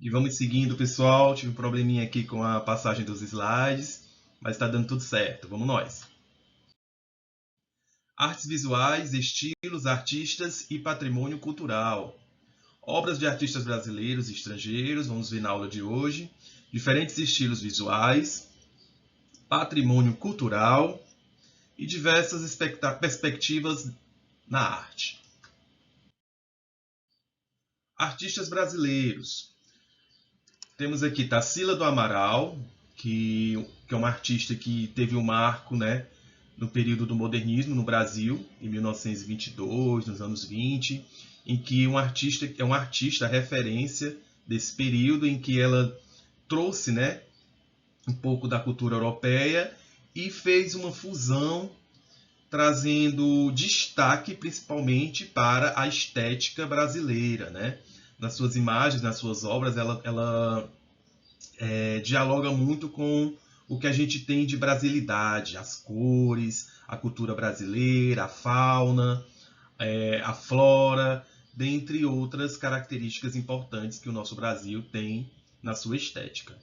E vamos seguindo, pessoal. Tive um probleminha aqui com a passagem dos slides, mas está dando tudo certo. Vamos nós. Artes visuais, estilos, artistas e patrimônio cultural. Obras de artistas brasileiros e estrangeiros, vamos ver na aula de hoje. Diferentes estilos visuais, patrimônio cultural e diversas perspectivas na arte. Artistas brasileiros. Temos aqui Tarsila do Amaral, que é uma artista que teve um marco, né, no período do modernismo no Brasil, em 1922, nos anos 20, em que é uma artista referência desse período, em que ela trouxe, né, um pouco da cultura europeia e fez uma fusão, trazendo destaque principalmente para a estética brasileira, né? Nas suas imagens, nas suas obras, ela dialoga muito com o que a gente tem de brasilidade, as cores, a cultura brasileira, a fauna, a flora, dentre outras características importantes que o nosso Brasil tem na sua estética.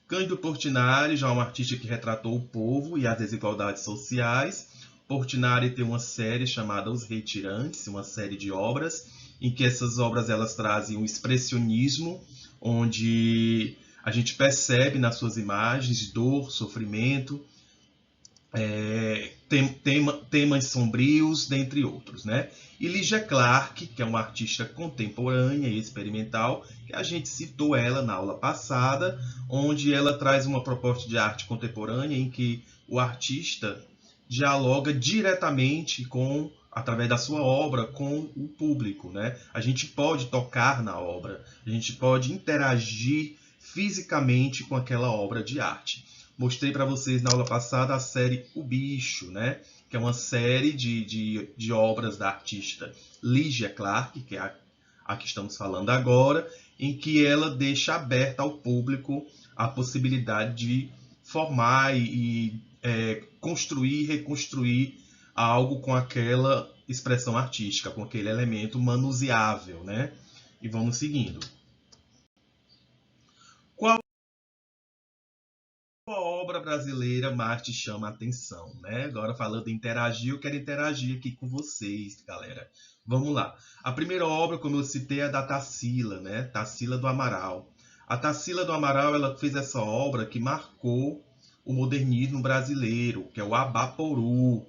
Cândido Portinari já é um artista que retratou o povo e as desigualdades sociais. Portinari tem uma série chamada Os Retirantes, uma série de obras, em que essas obras elas trazem um expressionismo, onde a gente percebe nas suas imagens dor, sofrimento, temas sombrios, dentre outros, né? E Lígia Clark, que é uma artista contemporânea e experimental, que a gente citou ela na aula passada, onde ela traz uma proposta de arte contemporânea em que o artista dialoga diretamente através da sua obra com o público, né? A gente pode tocar na obra, a gente pode interagir fisicamente com aquela obra de arte. Mostrei para vocês na aula passada a série O Bicho, né? Que é uma série de obras da artista Lígia Clark, que é a que estamos falando agora, em que ela deixa aberta ao público a possibilidade de formar e construir e reconstruir algo com aquela expressão artística, com aquele elemento manuseável, né? E vamos seguindo. Qual a obra brasileira mais te chama a atenção, né? Agora falando em interagir, eu quero interagir aqui com vocês, galera. Vamos lá. A primeira obra, como eu citei, é a da Tarsila, né? Tarsila do Amaral. A Tarsila do Amaral, ela fez essa obra que marcou o modernismo brasileiro, que é o Abaporu,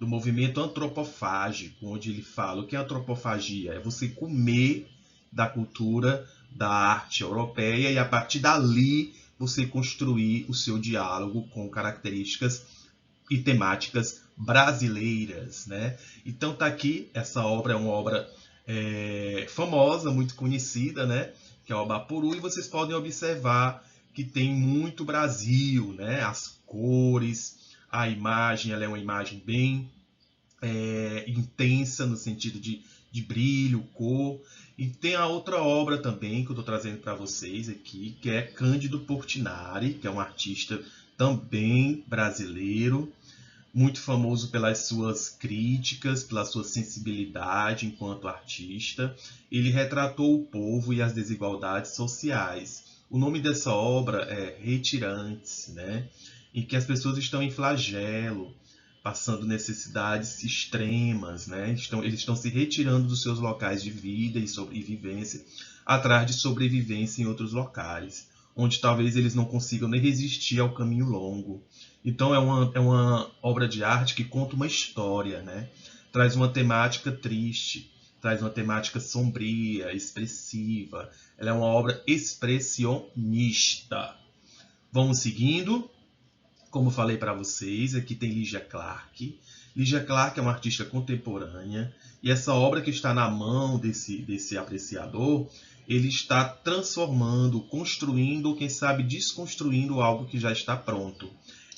do movimento antropofágico, onde ele fala o que é antropofagia? É você comer da cultura, da arte europeia e a partir dali você construir o seu diálogo com características e temáticas brasileiras, né? Então tá aqui, essa obra é uma obra famosa, muito conhecida, né? Que é o Abaporu, e vocês podem observar que tem muito Brasil, né? As cores, a imagem, ela é uma imagem bem intensa no sentido de brilho, cor. E tem a outra obra também que eu estou trazendo para vocês aqui, que é Cândido Portinari, que é um artista também brasileiro, muito famoso pelas suas críticas, pela sua sensibilidade enquanto artista. Ele retratou o povo e as desigualdades sociais. O nome dessa obra é Retirantes, né? Em que as pessoas estão em flagelo, passando necessidades extremas, né? Eles estão se retirando dos seus locais de vida e sobrevivência, atrás de sobrevivência em outros locais, onde talvez eles não consigam nem resistir ao caminho longo. Então é uma obra de arte que conta uma história, né? Traz uma temática triste, traz uma temática sombria, expressiva. Ela é uma obra expressionista. Vamos seguindo. Como falei para vocês, aqui tem Lígia Clark. Lígia Clark é uma artista contemporânea e essa obra que está na mão desse apreciador, ele está transformando, construindo, quem sabe desconstruindo algo que já está pronto.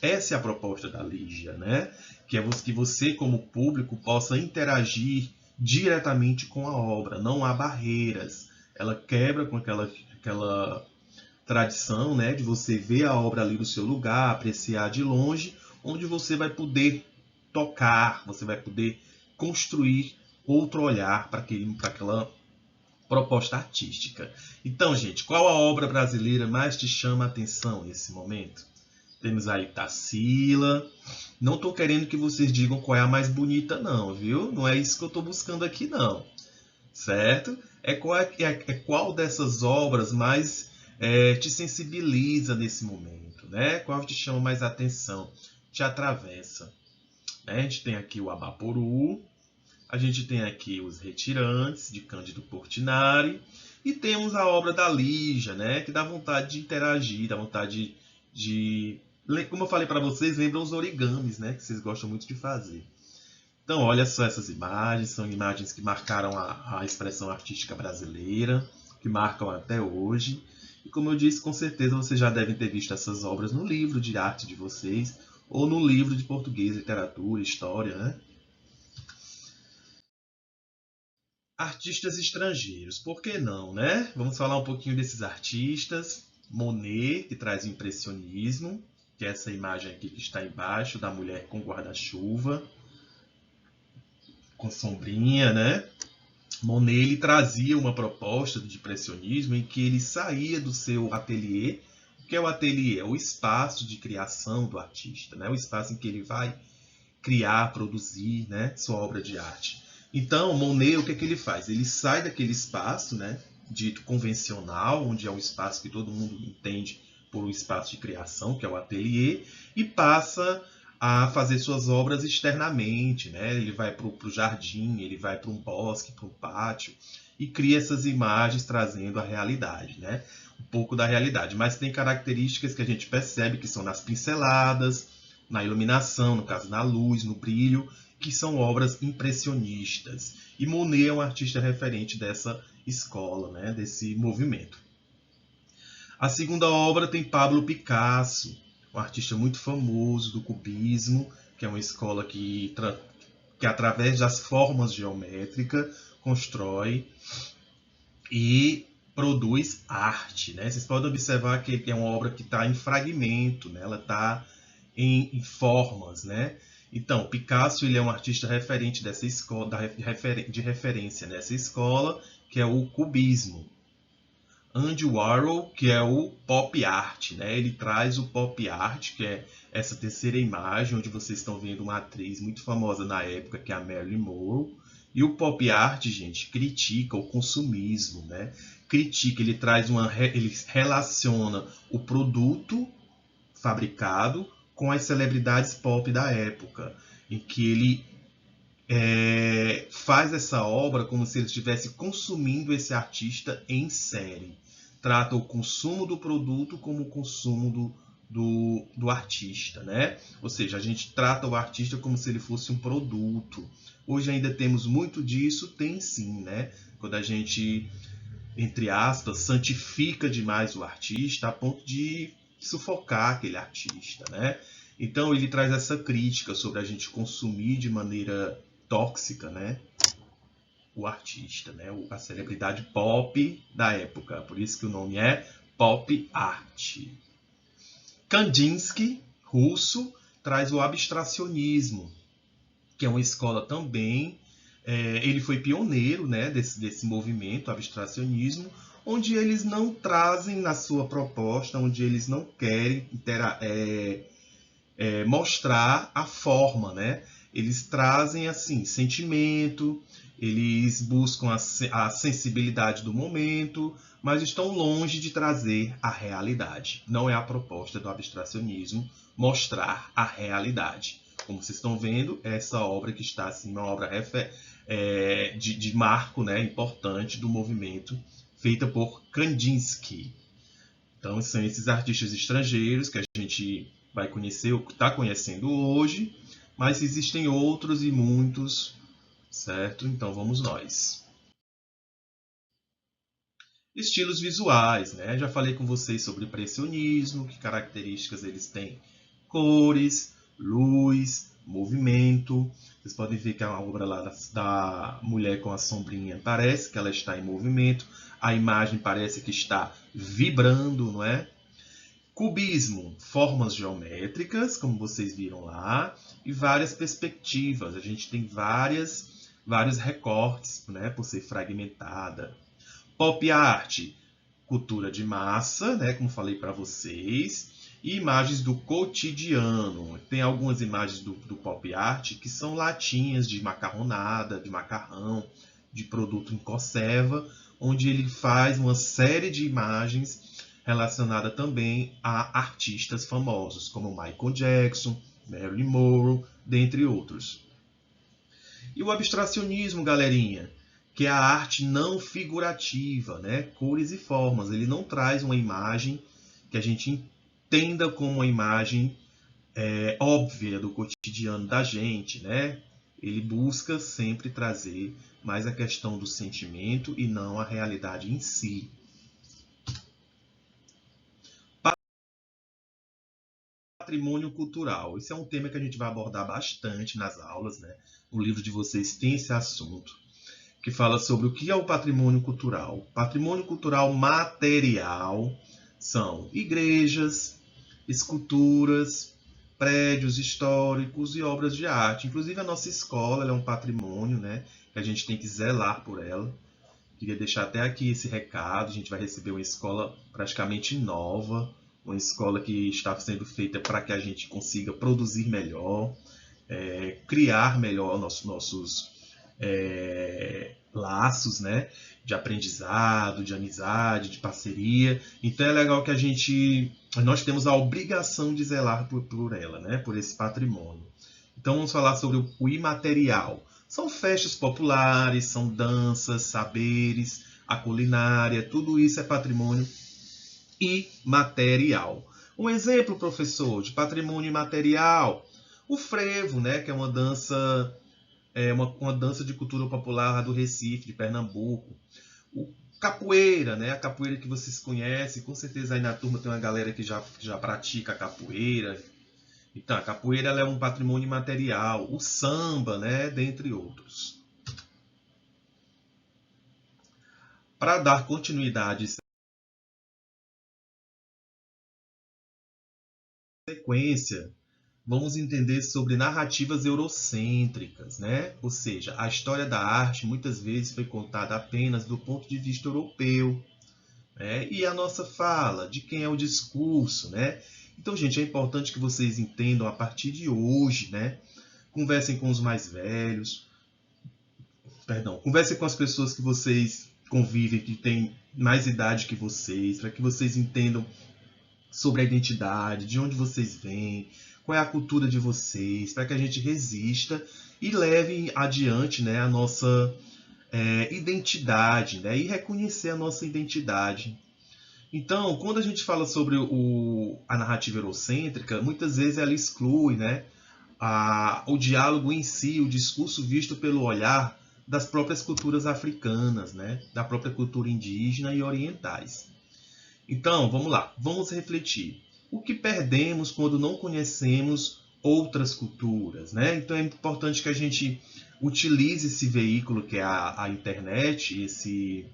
Essa é a proposta da Lígia, né? Que é que você, como público, possa interagir diretamente com a obra. Não há barreiras. Ela quebra com aquela tradição, né, de você ver a obra ali no seu lugar, apreciar de longe, onde você vai poder tocar, você vai poder construir outro olhar para aquela proposta artística. Então, gente, qual a obra brasileira mais te chama a atenção nesse momento? Temos aí Tarsila. Não estou querendo que vocês digam qual é a mais bonita, não, viu? Não é isso que eu estou buscando aqui, não. Certo? Qual dessas obras mais te sensibiliza nesse momento, né? Qual te chama mais atenção, te atravessa? Né? A gente tem aqui o Abaporu, a gente tem aqui os Retirantes, de Cândido Portinari, e temos a obra da Lígia, né? Que dá vontade de interagir, dá vontade de... Como eu falei para vocês, lembram os origamis, né? Que vocês gostam muito de fazer. Então, olha só essas imagens, são imagens que marcaram a expressão artística brasileira, que marcam até hoje. E como eu disse, com certeza vocês já devem ter visto essas obras no livro de arte de vocês, ou no livro de português, literatura, história, né? Artistas estrangeiros, por que não, né? Vamos falar um pouquinho desses artistas. Monet, que traz o impressionismo, que é essa imagem aqui que está embaixo, da mulher com guarda-chuva, com sombrinha, né? Monet ele trazia uma proposta de impressionismo em que ele saía do seu ateliê. O que é o ateliê? É o espaço de criação do artista, né? O espaço em que ele vai criar, produzir, né, sua obra de arte. Então, Monet, o que é que ele faz? Ele sai daquele espaço, né, dito convencional, onde é um espaço que todo mundo entende por um espaço de criação, que é o ateliê, e passa a fazer suas obras externamente, né? Ele vai para o jardim, ele vai para um bosque, para um pátio, e cria essas imagens trazendo a realidade, né? Um pouco da realidade. Mas tem características que a gente percebe que são nas pinceladas, na iluminação, no caso na luz, no brilho, que são obras impressionistas. E Monet é um artista referente dessa escola, né? Desse movimento. A segunda obra tem Pablo Picasso, um artista muito famoso do cubismo, que é uma escola que através das formas geométricas constrói e produz arte, né? Vocês podem observar que é uma obra que está em fragmento, né? Ela está em formas, né? Então, Picasso ele é um artista referente dessa escola, de referência nessa escola, que é o cubismo. Andy Warhol, que é o pop art, né? Ele traz o pop art, que é essa terceira imagem, onde vocês estão vendo uma atriz muito famosa na época, que é a Marilyn Monroe. E o pop art, gente, critica o consumismo, né? Critica, ele relaciona o produto fabricado com as celebridades pop da época, em que ele faz essa obra como se ele estivesse consumindo esse artista em série. Trata o consumo do produto como o consumo do artista, né? Ou seja, a gente trata o artista como se ele fosse um produto. Hoje ainda temos muito disso, tem sim, né? Quando a gente, entre aspas, santifica demais o artista a ponto de sufocar aquele artista, né? Então ele traz essa crítica sobre a gente consumir de maneira tóxica, né, o artista, né, a celebridade pop da época. Por isso que o nome é pop art. Kandinsky, russo, traz o abstracionismo, que é uma escola também. Ele foi pioneiro, né, desse movimento abstracionismo, onde eles não trazem na sua proposta, onde eles não querem mostrar a forma, né? Eles trazem assim sentimento, eles buscam a sensibilidade do momento, mas estão longe de trazer a realidade. Não é a proposta do abstracionismo mostrar a realidade. Como vocês estão vendo, essa obra que está assim, uma obra de marco, né, importante do movimento, feita por Kandinsky. Então, são esses artistas estrangeiros que a gente vai conhecer, ou está conhecendo hoje, mas existem outros e muitos, certo? Então, vamos nós. Estilos visuais, né? Já falei com vocês sobre impressionismo, que características eles têm. Cores, luz, movimento. Vocês podem ver que a obra lá da mulher com a sombrinha parece que ela está em movimento. A imagem parece que está vibrando, não é? Cubismo, formas geométricas, como vocês viram lá, e várias perspectivas. A gente tem vários recortes, né, por ser fragmentada. Pop art, cultura de massa, né, como falei para vocês, e imagens do cotidiano. Tem algumas imagens do pop art que são latinhas de macarronada, de macarrão, de produto em conserva, onde ele faz uma série de imagens relacionadas também a artistas famosos, como Michael Jackson, Marilyn Monroe, dentre outros. E o abstracionismo, galerinha, que é a arte não figurativa, né? Cores e formas. Ele não traz uma imagem que a gente entenda como uma imagem óbvia do cotidiano da gente, né? Ele busca sempre trazer mais a questão do sentimento e não a realidade em si. Patrimônio cultural. Esse é um tema que a gente vai abordar bastante nas aulas, né? O livro de vocês tem esse assunto, que fala sobre o que é o patrimônio cultural. Patrimônio cultural material são igrejas, esculturas, prédios históricos e obras de arte. Inclusive a nossa escola é um patrimônio, né, que a gente tem que zelar por ela. Queria deixar até aqui esse recado. A gente vai receber uma escola praticamente nova, uma escola que está sendo feita para que a gente consiga produzir melhor, criar melhor nossos laços, né, de aprendizado, de amizade, de parceria. Então é legal que nós temos a obrigação de zelar por ela, né, por esse patrimônio. Então vamos falar sobre o imaterial. São festas populares, são danças, saberes, a culinária, tudo isso é patrimônio imaterial. Um exemplo, professor, de patrimônio imaterial, o frevo, né, que é uma dança uma dança de cultura popular do Recife, de Pernambuco. O capoeira, né? A capoeira que vocês conhecem, com certeza aí na turma tem uma galera que já pratica a capoeira. Então, a capoeira ela é um patrimônio imaterial. O samba, né? Dentre outros. Para dar continuidade e sequência, vamos entender sobre narrativas eurocêntricas, né? Ou seja, a história da arte muitas vezes foi contada apenas do ponto de vista europeu, né? E a nossa fala, de quem é o discurso, né? Então, gente, é importante que vocês entendam a partir de hoje, né? Conversem com os mais velhos, conversem com as pessoas que vocês convivem, que têm mais idade que vocês, para que vocês entendam sobre a identidade, de onde vocês vêm, qual é a cultura de vocês, para que a gente resista e leve adiante, né, a nossa identidade, né, e reconhecer a nossa identidade. Então, quando a gente fala sobre a narrativa eurocêntrica, muitas vezes ela exclui, né, o diálogo em si, o discurso visto pelo olhar das próprias culturas africanas, né, da própria cultura indígena e orientais. Então, vamos lá, vamos refletir. O que perdemos quando não conhecemos outras culturas, né? Então é importante que a gente utilize esse veículo que é a internet, esse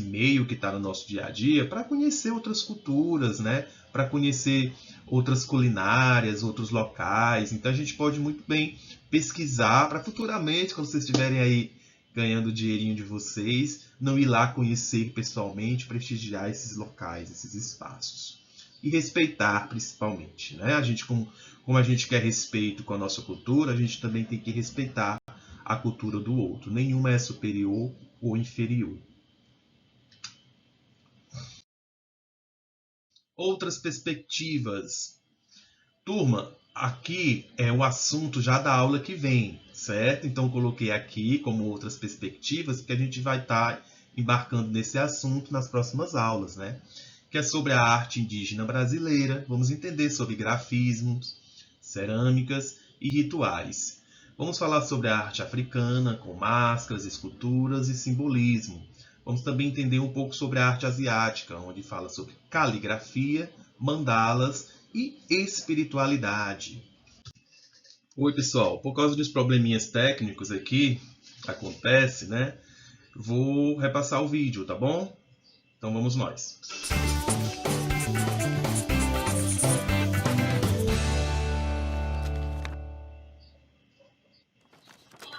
meio que está no nosso dia a dia, para conhecer outras culturas, né? Para conhecer outras culinárias, outros locais. Então a gente pode muito bem pesquisar para futuramente, quando vocês estiverem aí ganhando o dinheirinho de vocês, não ir lá conhecer pessoalmente, prestigiar esses locais, esses espaços. E respeitar, principalmente, né? A gente, como a gente quer respeito com a nossa cultura, a gente também tem que respeitar a cultura do outro. Nenhuma é superior ou inferior. Outras perspectivas. Turma, aqui é o assunto já da aula que vem, certo? Então, coloquei aqui como outras perspectivas, porque a gente vai estar embarcando nesse assunto nas próximas aulas, né? Que é sobre a arte indígena brasileira. Vamos entender sobre grafismos, cerâmicas e rituais. Vamos falar sobre a arte africana, com máscaras, esculturas e simbolismo. Vamos também entender um pouco sobre a arte asiática, onde fala sobre caligrafia, mandalas e espiritualidade. Oi, pessoal. Por causa dos probleminhas técnicos aqui, acontece, né? Vou repassar o vídeo, tá bom? Então vamos nós.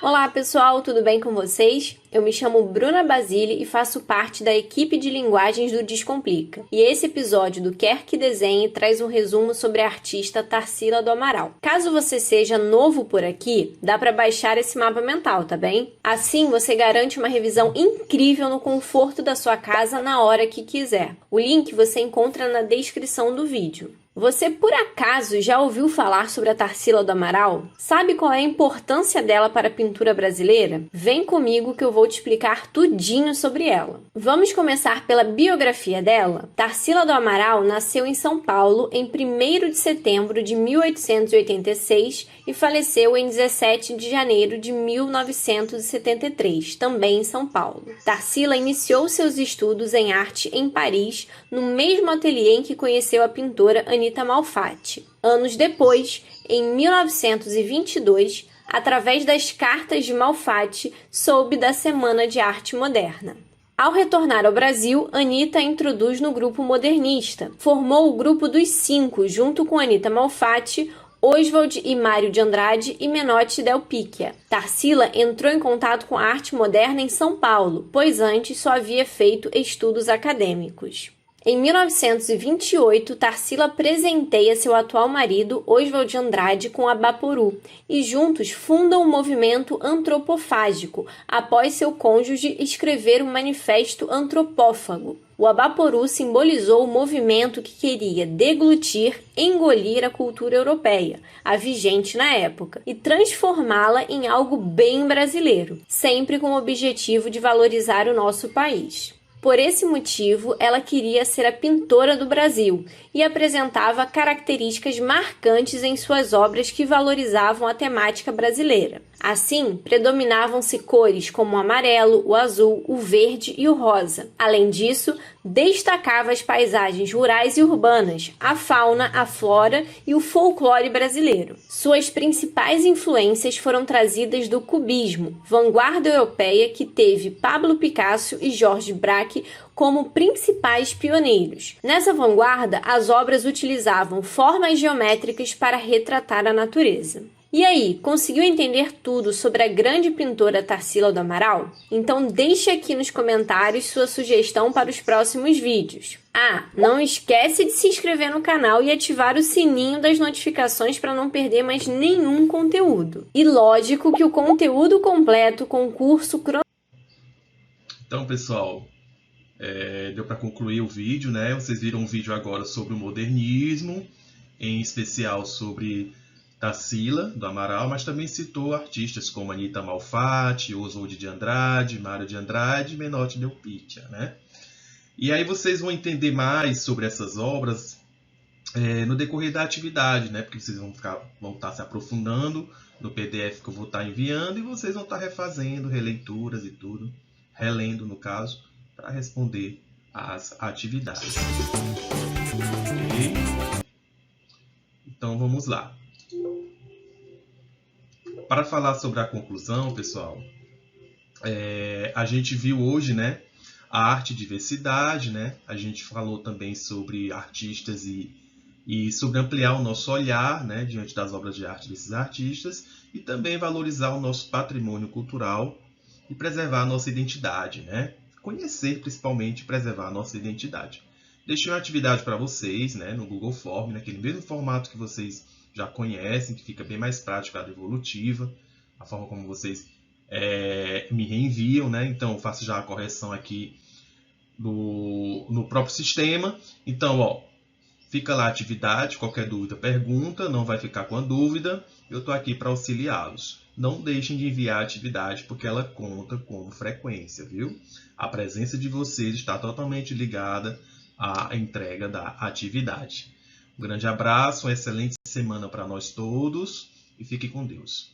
Olá pessoal, tudo bem com vocês? Eu me chamo Bruna Basile e faço parte da equipe de linguagens do Descomplica. E esse episódio do Quer Que Desenhe traz um resumo sobre a artista Tarsila do Amaral. Caso você seja novo por aqui, dá para baixar esse mapa mental, tá bem? Assim você garante uma revisão incrível no conforto da sua casa na hora que quiser. O link você encontra na descrição do vídeo. Você, por acaso, já ouviu falar sobre a Tarsila do Amaral? Sabe qual é a importância dela para a pintura brasileira? Vem comigo que eu vou te explicar tudinho sobre ela. Vamos começar pela biografia dela? Tarsila do Amaral nasceu em São Paulo em 1º de setembro de 1886 e faleceu em 17 de janeiro de 1973, também em São Paulo. Tarsila iniciou seus estudos em arte em Paris, no mesmo ateliê em que conheceu a pintora Anita Malfatti. Anos depois, em 1922, através das cartas de Malfatti, soube da Semana de Arte Moderna. Ao retornar ao Brasil, Anita a introduz no grupo modernista. Formou o Grupo dos Cinco, junto com Anita Malfatti, Oswald e Mário de Andrade e Menotti Del Picchia. Tarsila entrou em contato com a arte moderna em São Paulo, pois antes só havia feito estudos acadêmicos. Em 1928, Tarsila presenteia seu atual marido, Oswald de Andrade, com Abaporu, e juntos fundam o movimento antropofágico, após seu cônjuge escrever o Manifesto Antropófago. O Abaporu simbolizou o movimento que queria deglutir, engolir a cultura europeia, a vigente na época, e transformá-la em algo bem brasileiro, sempre com o objetivo de valorizar o nosso país. Por esse motivo, ela queria ser a pintora do Brasil e apresentava características marcantes em suas obras que valorizavam a temática brasileira. Assim, predominavam-se cores como o amarelo, o azul, o verde e o rosa. Além disso, destacava as paisagens rurais e urbanas, a fauna, a flora e o folclore brasileiro. Suas principais influências foram trazidas do cubismo, vanguarda europeia que teve Pablo Picasso e Georges Braque como principais pioneiros. Nessa vanguarda, as obras utilizavam formas geométricas para retratar a natureza. E aí, conseguiu entender tudo sobre a grande pintora Tarsila do Amaral? Então deixe aqui nos comentários sua sugestão para os próximos vídeos. Ah, não esquece de se inscrever no canal e ativar o sininho das notificações para não perder mais nenhum conteúdo. E lógico que o conteúdo completo com o curso... Então, pessoal, deu para concluir o vídeo, né? Vocês viram um vídeo agora sobre o modernismo, em especial sobre Tarsila do Amaral, mas também citou artistas como Anita Malfatti, Oswald de Andrade, Mário de Andrade e Menotti Del Picchia, né? E aí vocês vão entender mais sobre essas obras no decorrer da atividade, né? Porque vocês vão estar se aprofundando no PDF que eu vou estar enviando e vocês vão estar refazendo releituras e tudo, relendo no caso, para responder às atividades. Ok? Então vamos lá. Para falar sobre a conclusão, pessoal, a gente viu hoje, né, a arte e diversidade, né? A gente falou também sobre artistas e sobre ampliar o nosso olhar, né, diante das obras de arte desses artistas e também valorizar o nosso patrimônio cultural e preservar a nossa identidade, né? Conhecer principalmente e preservar a nossa identidade. Deixei uma atividade para vocês, né, no Google Form, naquele mesmo formato que vocês já conhecem, que fica bem mais prático, a evolutiva, a forma como vocês me reenviam, né? Então eu faço já a correção aqui no próprio sistema. Então, ó, fica lá a atividade, qualquer dúvida, pergunta, não vai ficar com a dúvida, eu estou aqui para auxiliá-los. Não deixem de enviar a atividade, porque ela conta como frequência, viu? A presença de vocês está totalmente ligada à entrega da atividade. Um grande abraço, uma excelente semana para nós todos e fiquem com Deus.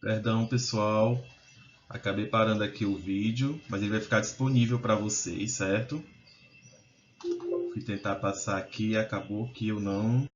Perdão, pessoal. Acabei parando aqui o vídeo, mas ele vai ficar disponível para vocês, certo? Fui tentar passar aqui e acabou que eu não